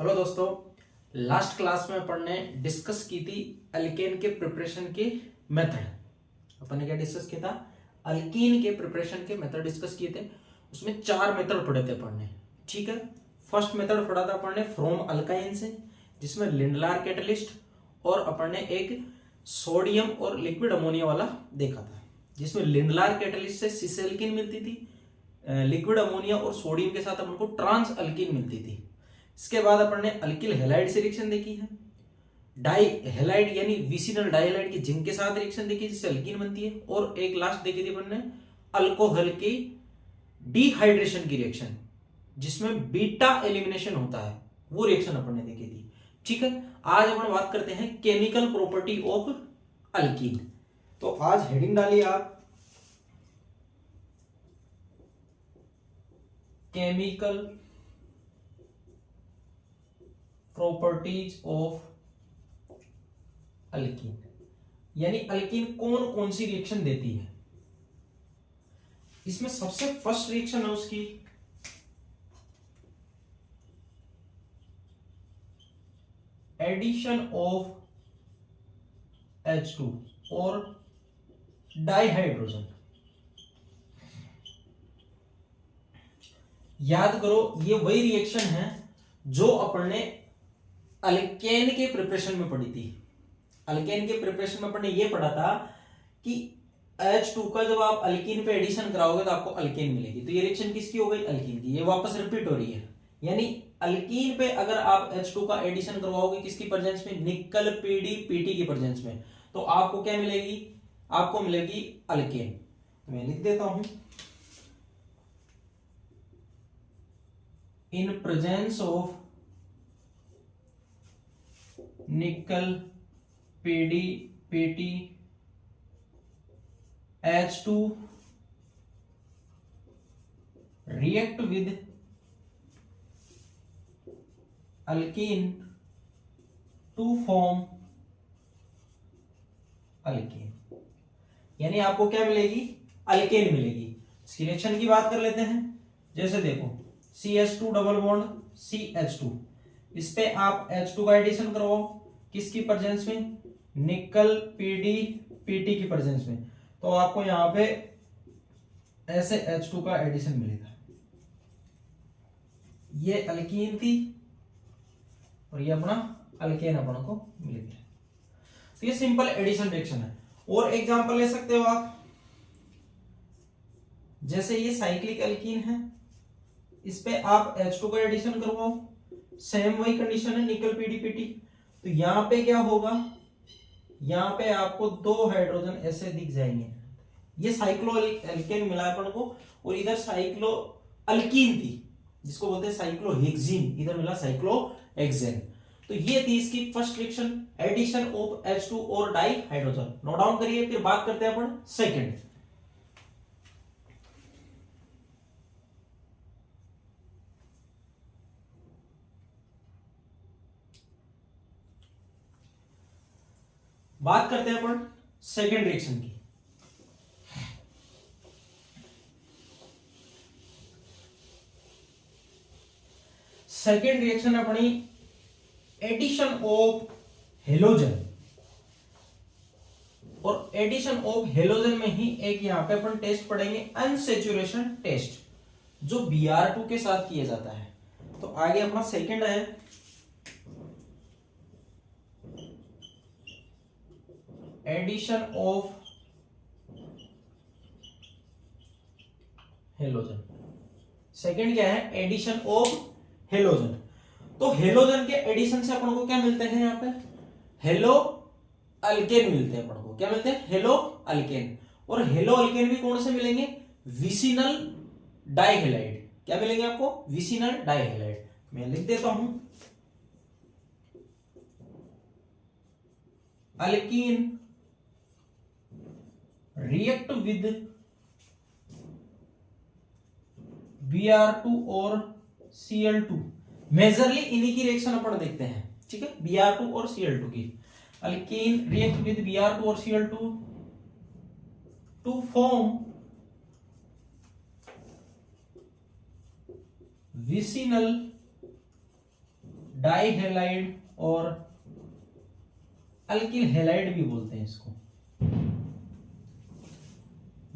Hello दोस्तों, last class में अपन ने डिस्कस की थी अल्केन के प्रिपरेशन के मेथड। अपन ने क्या डिस्कस किया था? अल्कीन के प्रिपरेशन के मेथड डिस्कस किए थे। उसमें 4 मेथड पढ़े थे अपन ने। ठीक है, फर्स्ट मेथड पढ़ा था अपन ने फ्रॉम अल्काइन से, जिसमें लिंडलार कैटलिस्ट, और अपन ने एक सोडियम और लिक्विड अमोनिया वाला देखा था, जिसमें लिंडलार कैटलिस्ट से सिस एल्कीन मिलती थी, लिक्विड अमोनिया और सोडियम के साथ अपन को ट्रांस अल्कीन मिलती थी। इसके बाद अपन ने अल्किल हैलाइड से रिएक्शन देखी है, डाई हैलाइड यानी विसिनल डाइहाइलाइड की जिंक के साथ रिएक्शन देखी जिससे अल्कीन बनती है, और एक लास्ट देखी थी अपन ने अल्कोहल की डिहाइड्रेशन की रिएक्शन जिसमें बीटा एलिमिनेशन होता है, वो रिएक्शन अपन ने देखी थी। ठीक है, आज अपन बात करते हैं केमिकल प्रॉपर्टी ऑफ अल्कीन। तो आज हेडिंग डालिए आप, केमिकल प्रॉपर्टीज ऑफ अल्कीन, यानी अल्कीन कौन कौन सी रिएक्शन देती है। इसमें सबसे फर्स्ट रिएक्शन है उसकी एडिशन ऑफ H2 और डाइहाइड्रोजन। याद करो, ये वही रिएक्शन है जो अपन ने अल्केन के प्रिपरेशन में पढ़ी थी। अल्केन के प्रिपरेशन में अपन ने ये पढ़ा था कि H2 का जब आप अल्कीन पे एडिशन कराओगे तो आपको अल्केन मिलेगी। तो ये रिएक्शन किसकी हो गई? अल्कीन की। ये वापस रिपीट हो रही है, यानी अल्कीन पे अगर आप H2 का एडिशन करवाओगे किसकी प्रेजेंस में? निकल पीडी पीटी की प्रेजेंस में, तो आपको क्या मिलेगी? आपको मिलेगी अल्केन। तो मैं लिख देता हूं, इन प्रेजेंस ऑफ निकल PD PT H2 react with alkene to form alkane. यानी आपको क्या मिलेगी? अल्केन मिलेगी। इसकी रिएक्शन की बात कर लेते हैं। जैसे देखो, CH2 डबल बॉन्ड CH2, इस पे आप H2 का एडिशन करवाओ किसकी प्रेजेंस में? निकल पीडी पीटी की प्रेजेंस में, तो आपको यहां पे ऐसे H2 का एडिशन मिलेगा। ये अल्कीन थी और ये अपना अल्केन अपन को मिल गया। तो ये सिंपल एडिशन रिएक्शन है। और एग्जांपल ले सकते हो आप, जैसे ये साइक्लिक अल्कीन है, इस पे आप H2 का एडिशन करवाओ, सेम वही कंडीशन है, निकल पीडीपीटी। तो यहां पे क्या होगा? यहां पे आपको 2 हाइड्रोजन ऐसे दिख जाएंगे। ये साइक्लो अल्केन मिला अपन को, और इधर साइक्लो अल्कीन थी जिसको बोलते हैं साइक्लोहेक्सीन, इधर मिला साइक्लोहेक्सेन। तो ये थी इसकी first reaction, addition of H2 और डाई हाइड्रोजन। नोट डाउन करिए, फिर बात करते हैं अपन सेकंड। बात करते हैं अपन सेकंड रिएक्शन की। सेकेंड रिएक्शन अपनी एडिशन ऑफ हेलोजन, और एडिशन ऑफ हेलोजन में ही एक यहां पे अपन टेस्ट पढ़ेंगे, अनसेचुरेशन टेस्ट, जो Br2 के साथ किया जाता है। तो आगे अपना सेकंड है एडिशन ऑफ हेलोजन। सेकंड क्या है? Addition of halogen. तो हेलोजन के एडिशन से अपन को क्या मिलते हैं? यहाँ पे हेलो अल्केन मिलते हैं अपन को। क्या मिलते हैं? Hello alkane. और हेलो अल्केन भी कौन से मिलेंगे? विसिनल डाइहैलाइड। क्या मिलेंगे आपको? विसिनल डाइहैलाइड। मैं लिख देता हूं, अल्कीन रिएक्ट विद Br2 और Cl2। मेजरली इन्हीं की रिएक्शन अपन देखते हैं। ठीक है, Br2 और Cl2 की। अल्कीन रिएक्ट विद Br2 और Cl2 to form vicinal dihalide और अल्किल हेलाइड भी बोलते हैं इसको।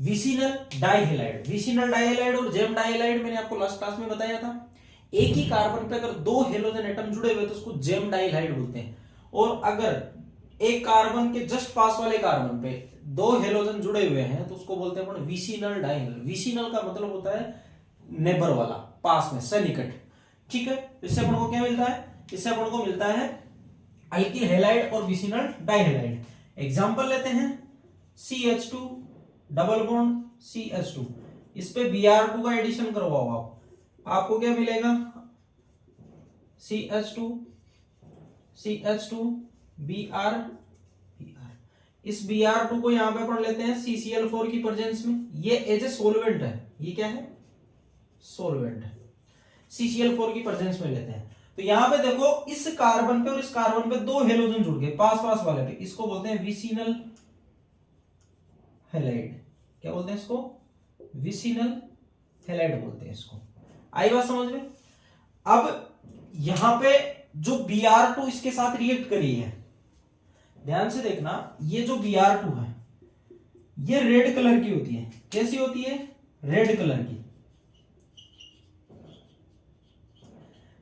विसिनल डाइहेलाइड, विसिनल डाइहेलाइड और जेम डाइहेलाइड मैंने आपको लास्ट क्लास में बताया था। एक ही कार्बन पे अगर दो हेलोजन एटम जुड़े हुए तो उसको जेम डाइहेलाइड बोलते हैं। और अगर एक कार्बन के जस्ट पास वाले कार्बन पे दो हेलोजन जुड़े हुए हैं तो उसको बोलते हैं अपन विसिनल डाइहेलाइड। विसिनल का मतलब होता है नेबर वाला, पास में, सन्निकट। ठीक है, इससे अपन को क्या मिलता है? इससे अपन को मिलता है अल्किल हेलाइड और विसिनल डाइहेलाइड। एग्जांपल लेते हैं, CH2 डबल बॉन्ड CH2, इस पे Br2 का एडिशन करवाओ आप, आपको क्या मिलेगा? CH2 Br। इस Br2 को यहां पे पढ़ लेते हैं CCl4 की प्रेजेंस में, ये एज ए सोलवेंट है। ये क्या है? सोलवेंट है। CCl4 की प्रेजेंस में लेते हैं तो यहां पे देखो इस कार्बन पे और इस कार्बन पे दो हेलोजन जुड़ गए पास पास वाले पे, इसको बोलते हैं विसिनल हेलाइड। क्या बोलते हैं इसको? विसिनल हेलाइड बोलते हैं इसको। आई बात समझ में? अब यहां पे जो Br2 इसके साथ रिएक्ट करी है, ध्यान से देखना, ये जो Br2 है ये रेड कलर की होती है। कैसी होती है? रेड कलर की।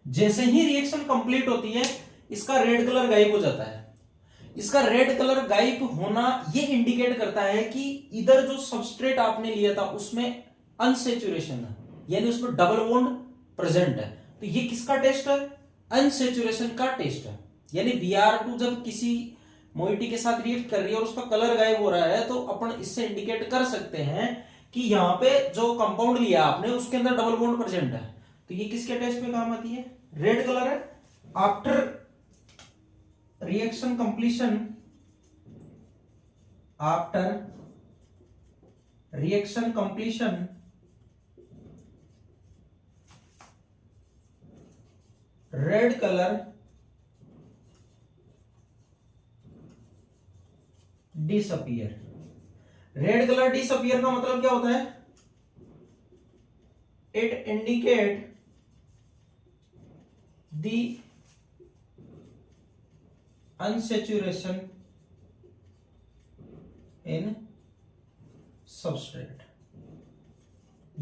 जैसे ही रिएक्शन कंप्लीट होती है इसका रेड कलर गायब हो जाता है। इसका रेड कलर गायब होना ये इंडिकेट करता है कि इधर जो सबस्ट्रेट आपने लिया था उसमें अनसेचुरेशन है, यानी उसमें डबल बॉन्ड प्रेजेंट है। तो ये किसका टेस्ट है? अनसेचुरेशन का टेस्ट है। यानी Br2 जब किसी मोइटी के साथ रिएक्ट कर रही है और उसका कलर गायब हो रहा है तो अपन इससे इंडिकेट कर सकते हैं कि यहां पे जो कंपाउंड लिया आपने उसके अंदर डबल बॉन्ड प्रेजेंट है। तो ये किसके टेस्ट में काम आती है? रेड कलर है। After reaction completion, red colour disappear. Red colour disappear का मतलब क्या होता है? It indicate the unsaturation in substrate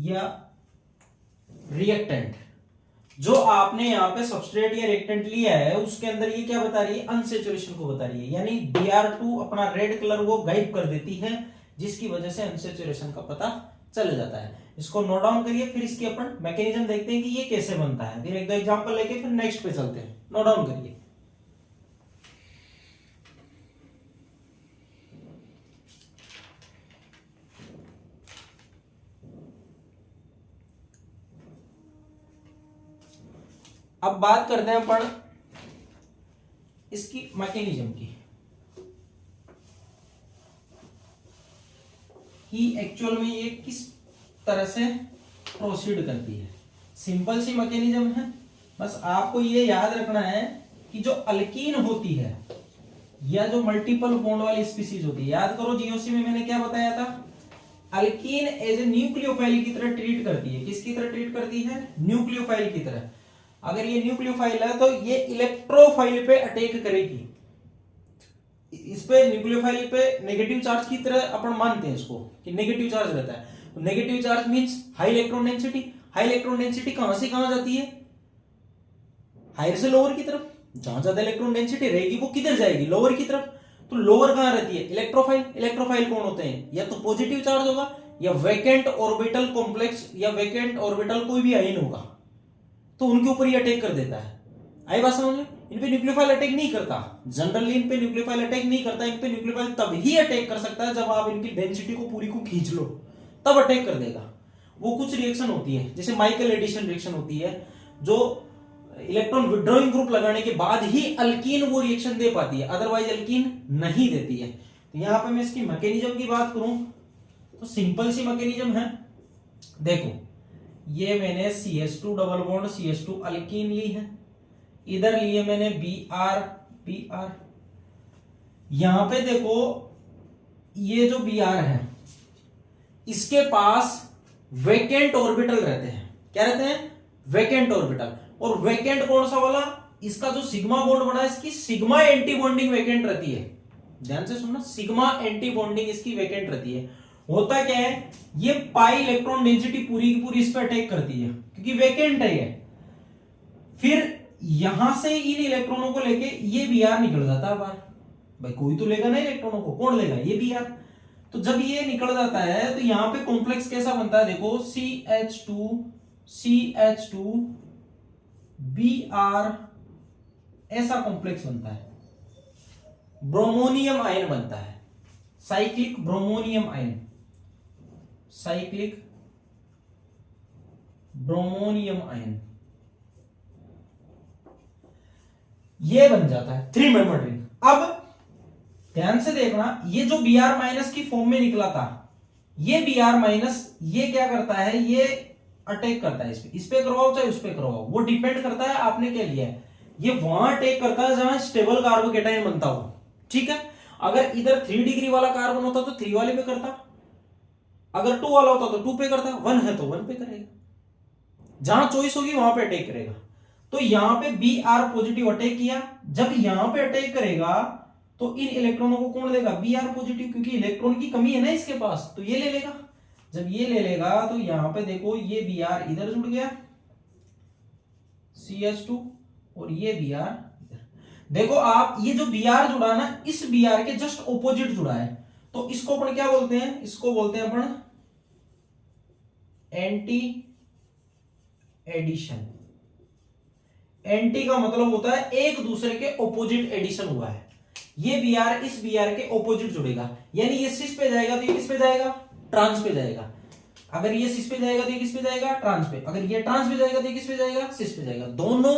या रिएक्टेंट। जो आपने यहां पे सबस्ट्रेट या रिएक्टेंट लिया है उसके अंदर ये क्या बता रही है? अनसेचुरेशन को बता रही है। यानी Br2 अपना रेड कलर वो गायब कर देती है जिसकी वजह से अनसेचुरेशन का पता चल जाता है। इसको नोट डाउन करिए, फिर इसकी अपन मैकेनिज्म देखते हैं कि ये कैसे बनता है। फिर एक दो एग्जांपल लेके फिर नेक्स्ट पे चलते हैं। नोट डाउन करिए। अब बात करते हैं अपन इसकी मैकेनिज्म की कि एक्चुअल में ये किस तरह से प्रोसीड करती है। सिंपल सी मैकेनिज्म है, बस आपको ये याद रखना है कि जो अल्कीन होती है या जो मल्टीपल बॉन्ड वाली स्पीसीज होती है, याद करो जीओसी में मैंने क्या बताया था? अल्कीन एज ए न्यूक्लियोफाइल की तरह ट्रीट करती है। किसकी तरह ट्रीट करती है? न्यूक्लियोफाइल की तरह। अगर ये न्यूक्लियोफाइल है तो ये इलेक्ट्रोफाइल पे अटैक करेगी। इस पे न्यूक्लियोफाइल पे नेगेटिव चार्ज की तरह अपन मानते हैं इसको कि नेगेटिव चार्ज रहता है। तो negative charge means high electron density. High electron density कहां से कहां जाती है? हायर से लोअर की तरफ। जहां ज्यादा इलेक्ट्रॉन डेंसिटी रहेगी वो किधर जाएगी? लोअर की तरफ। तो लोअर कहां रहती है? इलेक्ट्रोफाइल। इलेक्ट्रोफाइल कौन होते हैं? या तो पॉजिटिव चार्ज होगा या वैकेंट ऑर्बिटल कॉम्प्लेक्स या वैकेंट ऑर्बिटल कोई भी आयन होगा, तो उनके ऊपर ये अटैक कर देता है। आई बात समझ में? इन पे न्यूक्लियोफाइल अटैक नहीं करता, जनरली इन पे न्यूक्लियोफाइल अटैक नहीं करता। इन पे न्यूक्लियोफाइल तभी अटैक कर सकता है जब आप इनकी डेंसिटी को पूरी को खींच लो, तब अटैक कर देगा। वो कुछ रिएक्शन होती है जैसे माइकल एडिशन रिएक्शन होती है, जो इलेक्ट्रॉन विड्रॉइंग ग्रुप लगाने के बाद ही अल्कीन वो रिएक्शन दे पाती है, अदरवाइज अल्कीन नहीं देती है। तो यहां पे मैं इसकी मैकेनिज्म की बात करूं तो सिंपल सी मैकेनिज्म है। देखो ये मैंने CH2 double bond CH2 alkyne ली है, इधर लिए मैंने Br। यहां पे देखो ये जो Br है इसके पास वैकेंट ऑर्बिटल रहते हैं। क्या रहते हैं? Vacant orbital. और वैकेंट कौन सा वाला? इसका जो सिग्मा बॉन्ड बना है इसकी सिग्मा एंटी बॉन्डिंग वैकेंट रहती है। ध्यान से सुनना, सिग्मा एंटी बॉन्डिंग इसकी वैकेंट रहती है। होता क्या है, ये पाई इलेक्ट्रॉन डेंसिटी पूरी की पूरी इस पर अटैक करती है क्योंकि वैकेंट है ये। फिर यहां से इन इलेक्ट्रॉनों को लेके ये Br निकल जाता है बाहर। भाई कोई तो लेगा ना इलेक्ट्रॉनों को, कौन लेगा, ये Br। तो जब ये निकल जाता है तो यहां पे कॉम्प्लेक्स कैसा बनता है, देखो CH2 Br ऐसा कॉम्प्लेक्स बनता है, ब्रोमोनियम आयन बनता है, cyclic bromonium ion, cyclic bromonium ion, ये बन जाता है 3 मेंबर रिंग। अब ध्यान से देखना, ये जो Br माइनस की फॉर्म में निकला था, ये Br माइनस ये क्या करता है, ये अटैक करता है इस पे करवाओ चाहे उस पे करवाओ, वो डिपेंड करता है आपने क्या लिया है। ये वहां अटैक करता है जहां स्टेबल कार्बोकेटायन बनता हो, ठीक है। अगर इधर 3 डिग्री वाला कार्बन होता तो 3 वाले पे करता, अगर 2 वाला होता तो 2 पे करता, 1 है तो 1 पे करेगा, जहां चॉइस होगी वहां पे अटैक करेगा। तो यहां पे Br पॉजिटिव अटैक किया, जब यहां पे अटैक करेगा तो इन इलेक्ट्रॉनों को कौन लेगा, Br पॉजिटिव, क्योंकि इलेक्ट्रॉन की कमी है ना इसके पास, तो ये ले लेगा। जब ये ले लेगा तो यहां पे देखो ये Br इधर जुड़ गया CH2 और ये Br इधर। देखो आप ये जो Br जुड़ा ना, इस Br के जस्ट ऑपोजिट जुड़ा है, तो इसको अपन क्या बोलते हैं, इसको बोलते हैं अपन एंटी एडिशन। एंटी का मतलब होता है एक दूसरे के ऑपोजिट एडिशन हुआ है। ये Br इस Br के ऑपोजिट जुड़ेगा, यानी ये सिस पे जाएगा तो ये किस पे जाएगा, ट्रांस पे जाएगा। अगर ये सिस पे जाएगा तो ये किस पे जाएगा, ट्रांस पे। अगर ये ट्रांस पे जाएगा तो ये किस पे जाएगा, सिस पे जाएगा। दोनों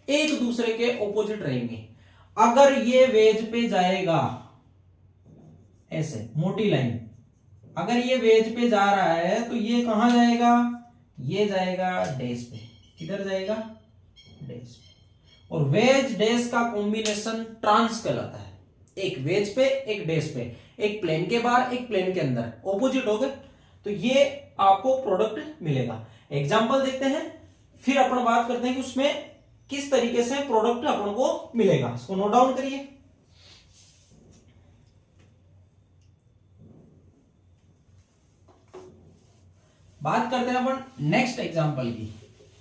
एक दूसरे के ऑपोजिट रहेंगे। अगर ये वेज पे जाएगा ऐसे मोटी लाइन, अगर ये वेज पे जा रहा है तो ये कहां जाएगा, ये जाएगा डैश पे। किधर जाएगा, डैश पे। और वेज डैश का कॉम्बिनेशन ट्रांस कहलाता है। एक वेज पे एक डैश पे, एक प्लेन के बाहर एक प्लेन के अंदर, ऑपोजिट हो गए तो ये आपको प्रोडक्ट मिलेगा। एग्जांपल देखते हैं, फिर अपन बात करते हैं कि उसमें किस तरीके से प्रोडक्ट अपन को मिलेगा। इसको नोट डाउन करिए। बात करते हैं अपन नेक्स्ट एग्जांपल की।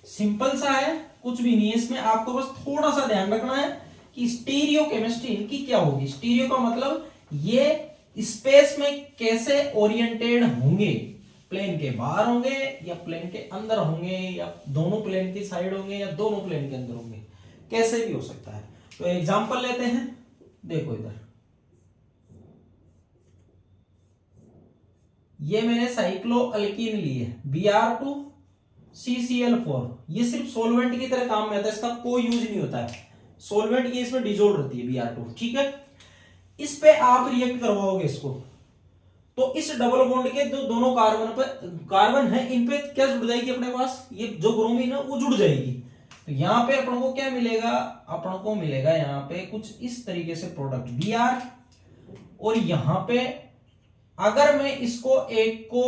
सिंपल सा है, कुछ भी नहीं है इसमें, आपको बस थोड़ा सा ध्यान रखना है कि स्टीरियो केमिस्ट्री इनकी क्या होगी। स्टीरियो का मतलब ये स्पेस में कैसे ओरिएंटेड होंगे, प्लेन के बाहर होंगे या प्लेन के अंदर होंगे या दोनों प्लेन की साइड होंगे या दोनों प्लेन के अंदर होंगे, कैसे भी हो सकता है। तो एग्जांपल लेते हैं, देखो इधर ये मैंने साइक्लोअल्कीन ली है Br2 CCl4। ये सिर्फ सोलवेंट की तरह काम में आता है, इसका कोई यूज नहीं होता है। सोलवेंट की इसमें डिजोल्व रहती है Br2, ठीक है। इस पे आप रिएक्ट करवाओगे इसको, तो इस डबल बॉन्ड के जो दोनों कार्बन है इन पे क्या जुड़ जाएगी अपने पास, ये जो ब्रोमीन है वो जुड़ जाएगी। तो यहां पे अपन को क्या मिलेगा, अपन को मिलेगा यहां पे कुछ इस तरीके से प्रोडक्ट Br। और यहां पे अगर मैं इसको एक को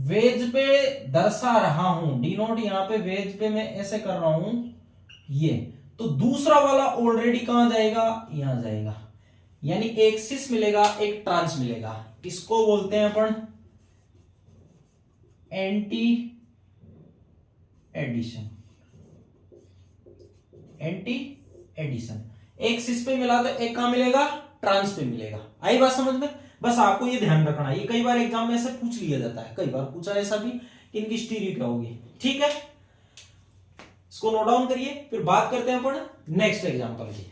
वेज पे दर्शा रहा हूं, डिनोट यहां पे वेज पे मैं ऐसे कर रहा हूं ये, तो दूसरा वाला ऑलरेडी कहां जाएगा, यहां जाएगा। यानी एक सिस मिलेगा एक ट्रांस मिलेगा। इसको बोलते हैं अपन एंटी एडिशन। एंटी एडिशन, एक सिस पे मिला तो एक कहां मिलेगा, ट्रांस पे मिलेगा। आई बात समझ में। बस आपको ये ध्यान रखना, ये कई बार एग्जाम में ऐसे पूछ लिया जाता है, कई बार पूछा ऐसा भी कि इनकी स्टीरियो क्या होगी, ठीक है। इसको नोट डाउन करिए, फिर बात करते हैं अपन नेक्स्ट एग्जांपल की।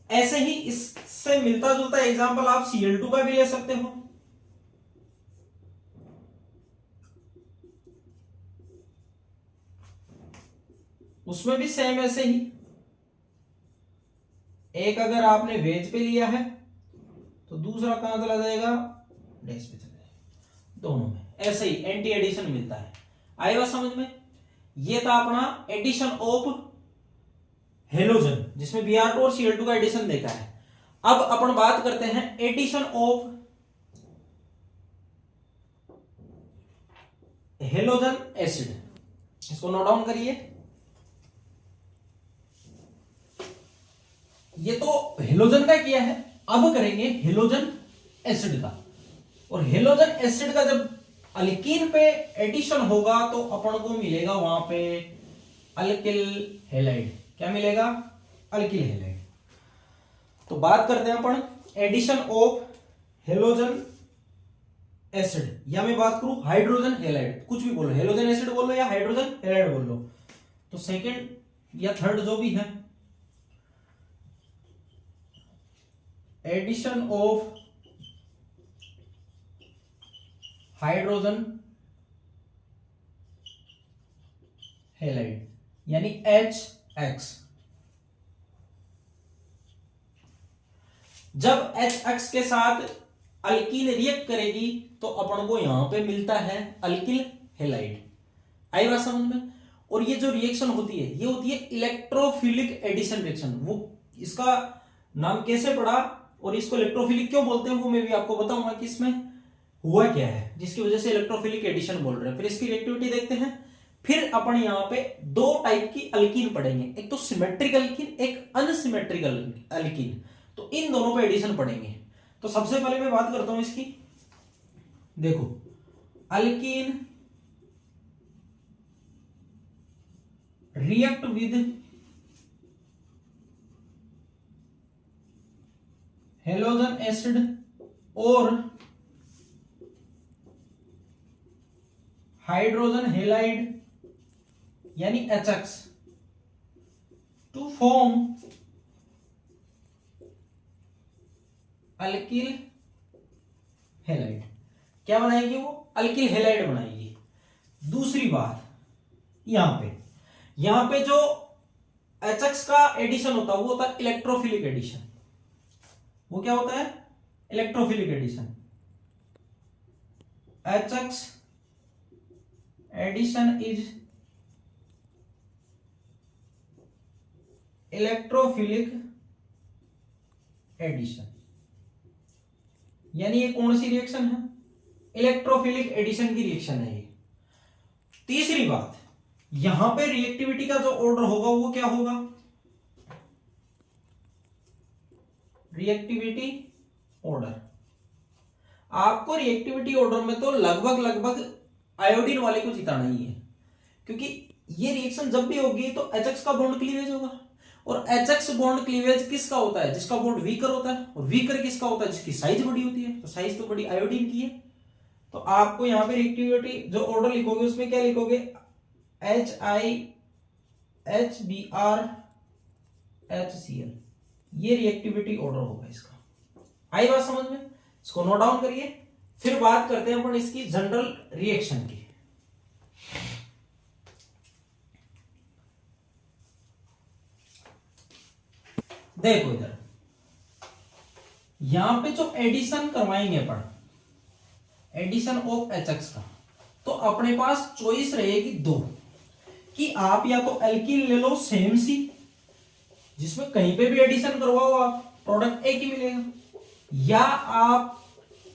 ऐसे ही इससे मिलता जुलता एग्जांपल आप Cl2 का भी ले सकते हो। उसमें भी सेम ऐसे ही, एक अगर आपने वेज पे लिया है तो दूसरा कहां चला जाएगा, डैश पे चला जाएगा। दोनों में ऐसे ही एंटी एडिशन मिलता है। आई बात समझ में। ये था अपना एडिशन ऑफ हेलोजन, जिसमें Br2 और Cl2 का एडिशन देखा है। अब अपन बात करते हैं एडिशन ऑफ हेलोजन एसिड। इसको नोट डाउन करिए। ये तो हेलोजन का किया है, अब करेंगे हेलोजन एसिड का। और हेलोजन एसिड का जब अल्कीन पे एडिशन होगा तो अपन को मिलेगा वहां पे अल्किल हैलाइड। क्या मिलेगा? Alkyl halide. तो बात करते हैं अपन एडिशन ऑफ हेलोजन एसिड, या मैं बात करूं हाइड्रोजन हैलाइड, कुछ भी बोलो, हेलोजन एसिड बोलो या हाइड्रोजन हैलाइड बोलो। तो सेकंड या थर्ड जो भी है, एडिशन ऑफ हाइड्रोजन हैलाइड यानी HX। जब HX के साथ अल्कीन रिएक्ट करेगी तो अपन को यहां पे मिलता है अल्किल हैलाइड। आई बात समझ में? और ये जो रिएक्शन होती है ये होती है इलेक्ट्रोफिलिक एडिशन रिएक्शन। वो इसका नाम कैसे पड़ा और इसको इलेक्ट्रोफिलिक क्यों बोलते हैं वो मैं भी आपको बताऊंगा कि इसमें हुआ क्या है जिसकी वजह से इलेक्ट्रोफिलिक एडिशन बोल रहे हैं। फिर इसकी रिएक्टिविटी देखते हैं। फिर अपन यहां पे दो टाइप की अल्कीन पढ़ेंगे, एक तो सिमेट्रिक अल्कीन, एक अनसिमेट्रिकल अल्कीन। तो इन दोनों पे एडिशन पढ़ेंगे। तो सबसे पहले मैं बात करता हूं इसकी। देखो, alkene react with halogen acid और हाइड्रोजन हैलाइड यानी HX to form alkyl halide. क्या बनाएगी वो? अल्किल हैलाइड बनाएगी। दूसरी बात, यहां पे जो HX का एडिशन होता है वो होता है इलेक्ट्रोफिलिक एडिशन। वो क्या होता है? Electrophilic addition. HX addition is electrophilic addition. यानी ये कौन सी रिएक्शन है? इलेक्ट्रोफिलिक एडिशन की रिएक्शन है ये। तीसरी बात, यहां पे रिएक्टिविटी का जो ऑर्डर होगा वो क्या होगा? Reactivity order. आपको रिएक्टिविटी ऑर्डर में तो लगभग आयोडीन वाले को जिताना ही है, क्योंकि ये रिएक्शन जब भी होगी तो HX का बॉन्ड क्लीवेज होगा। और HX बॉन्ड क्लीवेज किसका होता है? जिसका बॉन्ड वीकर होता है। और वीकर किसका होता है? जिसकी साइज बड़ी होती है। तो साइज तो बड़ी आयोडीन की है। तो आपको यहां पे रिएक्टिविटी जो ऑर्डर लिखोगे उसमें क्या लिखोगे? HiHBr ये रिएक्टिविटी ऑर्डर होगा इसका। आई बात समझ में? इसको नोट डाउन करिए। फिर बात करते हैं अपन इसकी जनरल रिएक्शन की। देखो इधर, यहां पे जो एडिशन करवाएंगे अपन, एडिशन ऑफ HX का, तो अपने पास चॉइस रहेगी दो, कि आप या तो एल्कीन ले लो सेम सी, जिसमें कहीं पे भी एडिशन करवाओ आप प्रोडक्ट एक ही मिलेगा, या आप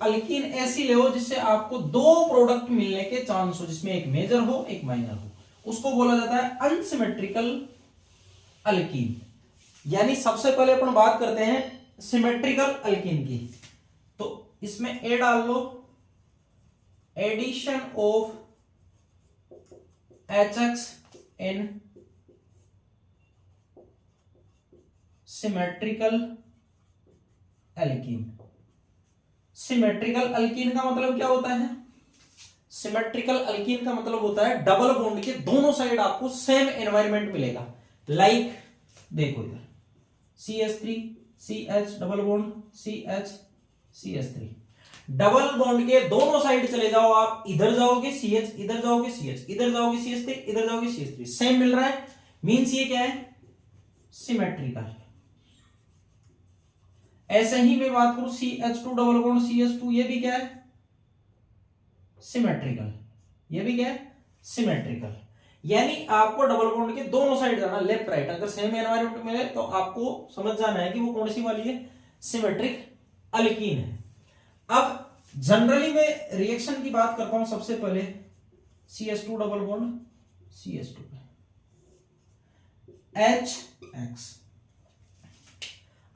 अल्कीन ऐसी ले लो जिससे आपको दो प्रोडक्ट मिलने के चांस हो, जिसमें एक मेजर हो एक माइनर हो। उसको बोला जाता है अनसिमेट्रिकल अल्कीन। यानी सबसे पहले अपन बात करते हैं सिमेट्रिकल अल्कीन की। तो इसमें ए डाल लो, addition of HX in symmetrical alkene. Symmetrical alkene का मतलब क्या होता है? सिमेट्रिकल अल्कीन का मतलब होता है डबल बॉन्ड के दोनों साइड आपको सेम एनवायरनमेंट मिलेगा। लाइक देखो इधर CH3 CH double bond CH CH3, double bond के दोनों साइड चले जाओ आप, इधर जाओगे CH, इधर जाओगे CH, इधर जाओगे CH3, इधर जाओगे CH3, सेम मिल रहा है। मींस ये क्या है? सिमेट्रिकल। ऐसे ही मैं बात करूं CH2 डबल बॉन्ड CH2, ये भी क्या है? सिमेट्रिकल। ये भी क्या है? सिमेट्रिकल। यानी आपको डबल बॉन्ड के दोनों साइड जाना, लेफ्ट राइट। अगर सेम एनवायरनमेंट मिले तो आपको समझ जाना है कि वो कौन सी वाली है? सिमेट्रिक अल्कीन है। अब जनरली मैं रिएक्शन की बात करता हूं। सबसे पहले CH2 डबल बॉन्ड CH2 पे HX।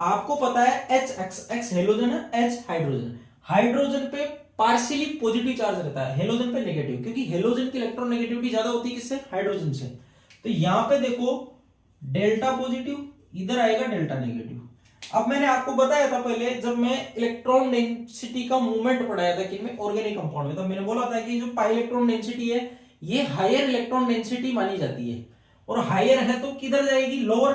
आपको पता है X हेलोजन है, H हाइड्रोजन। हाइड्रोजन पे पार्शियली पॉजिटिव चार्ज रहता है, हेलोजन पे नेगेटिव, क्योंकि हेलोजन की इलेक्ट्रॉन नेगेटिविटी ज्यादा होती है किससे? हाइड्रोजन से। तो यहां पे देखो डेल्टा पॉजिटिव, इधर आएगा डेल्टा नेगेटिव। अब मैंने आपको बताया था पहले जब मैं इलेक्ट्रॉन डेंसिटी का मूवमेंट पढ़ाया था किनमें? ऑर्गेनिक कंपाउंड में, तब मैंने बोला था कि जो पाई इलेक्ट्रॉन डेंसिटी है ये हायर इलेक्ट्रॉन डेंसिटी मानी जाती है, और हायर है तो किधर जाएगी? लोअर।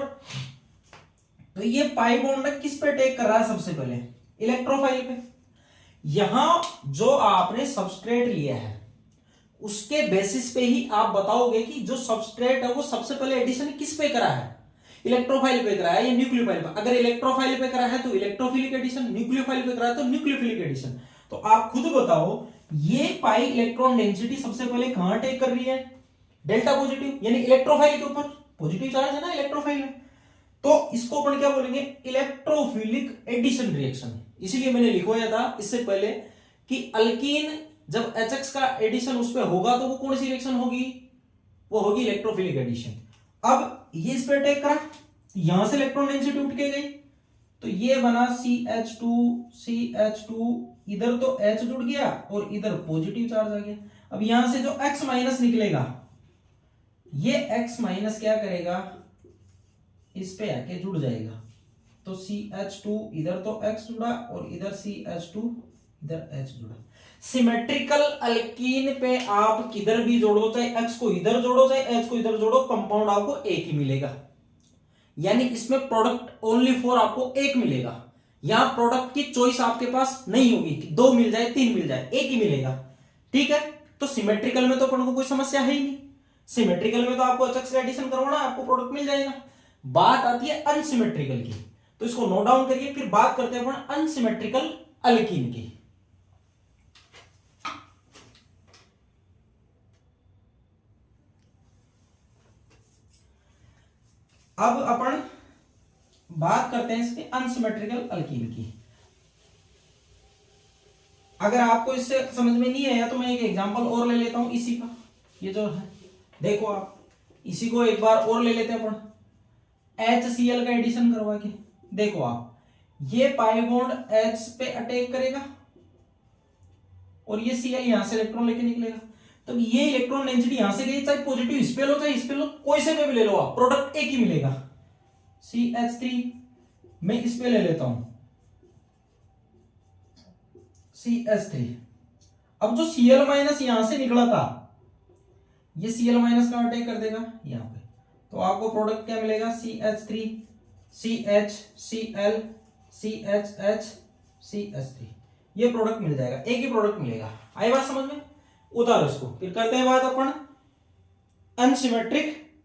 तो ये पाई बॉन्ड किस पे अटैक कर रहा है? सबसे पहले इलेक्ट्रोफाइल पे। यहां जो आपने सबस्ट्रेट लिया है उसके बेसिस पे ही आप बताओगे कि जो सबस्ट्रेट है वो सबसे पहले एडिशन किस पे करा है? इलेक्ट्रोफाइल पे करा है या न्यूक्लियोफाइल पे? अगर इलेक्ट्रोफाइल पे करा है तो इलेक्ट्रोफिलिक एडिशन, न्यूक्लियोफाइल पे करा है तो न्यूक्लियोफिलिक एडिशन। तो आप खुद बताओ ये पाई इलेक्ट्रॉन डेंसिटी सबसे पहले कहां अटैक कर रही है? डेल्टा पॉजिटिव, यानी इलेक्ट्रोफाइल के ऊपर। पॉजिटिव चार्ज है ना इलेक्ट्रोफाइल में, तो इसको अपन क्या बोलेंगे? Electrophilic addition reaction. इसलिए मैंने लिखवाया था इससे पहले कि अल्कीन जब HX का एडिशन उस पर होगा तो वो कौन सी रिएक्शन होगी? वो होगी इलेक्ट्रोफिलिक एडिशन। अब ये इस पे अटैक करा, यहां से इलेक्ट्रॉन डेंसिटी उठ के गई, तो ये बना CH2, इधर तो H जुड़ गया और इधर पॉजिटिव चार्ज आ गया। अब यहां से जो X माइनस निकलेगा, ये X माइनस क्या करेगा? इस पे आके जुड़ जाएगा। तो CH2 इधर तो X जुड़ा और इधर CH2 इधर H जुड़ा। सिमेट्रिकल अल्कीन पे आप किधर भी जोड़ो, चाहे X को इधर जोड़ो चाहे H को इधर जोड़ो, कंपाउंड आपको एक ही मिलेगा। यानी इसमें प्रोडक्ट ओनली फॉर आपको एक मिलेगा। यहां प्रोडक्ट की चॉइस आपके पास नहीं होगी कि 2 मिल जाए 3 मिल जाए, एक ही मिलेगा। ठीक है, तो सिमेट्रिकल में तो अपन को कोई समस्या है ही नहीं। सिमेट्रिकल में तो आपको HX का एडिशन करवाना, आपको प्रोडक्ट मिल जाएगा। बात आती है अनसिमेट्रिकल की, तो इसको नोट डाउन करिए, फिर बात करते हैं अपन अनसिमेट्रिकल अल्कीन की। अब अपन बात करते हैं इसके अनसिमेट्रिकल अल्कीन की। अगर आपको इससे समझ में नहीं आया तो मैं एक एग्जांपल और ले लेता हूं इसी का। ये जो है देखो, आप इसी को एक बार और ले लेते हैं अपन, HCl का एडिशन करवा के। देखो आप, ये पाई बॉन्ड H पे अटैक करेगा और ये Cl यहां से इलेक्ट्रॉन लेके निकलेगा। तो ये इलेक्ट्रॉन डेंसिटी यहां से गई, चाहे पॉजिटिव इस पे लो चाहे इस पे लो, कोई से पे भी ले लो आप, प्रोडक्ट एक ही मिलेगा। CH3 मैं इस पे ले लेता हूं CH3। अब जो Cl माइनस यहां से निकला था, ये Cl माइनस का अटैक कर देगा यहां पे, तो आपको प्रोडक्ट क्या मिलेगा? CH3 CH Cl CHH CH3, ये प्रोडक्ट मिल जाएगा, एक ही प्रोडक्ट मिलेगा। आई बात समझ में? उतारो इसको, फिर करते हैं बात अपन अनसिमेट्रिक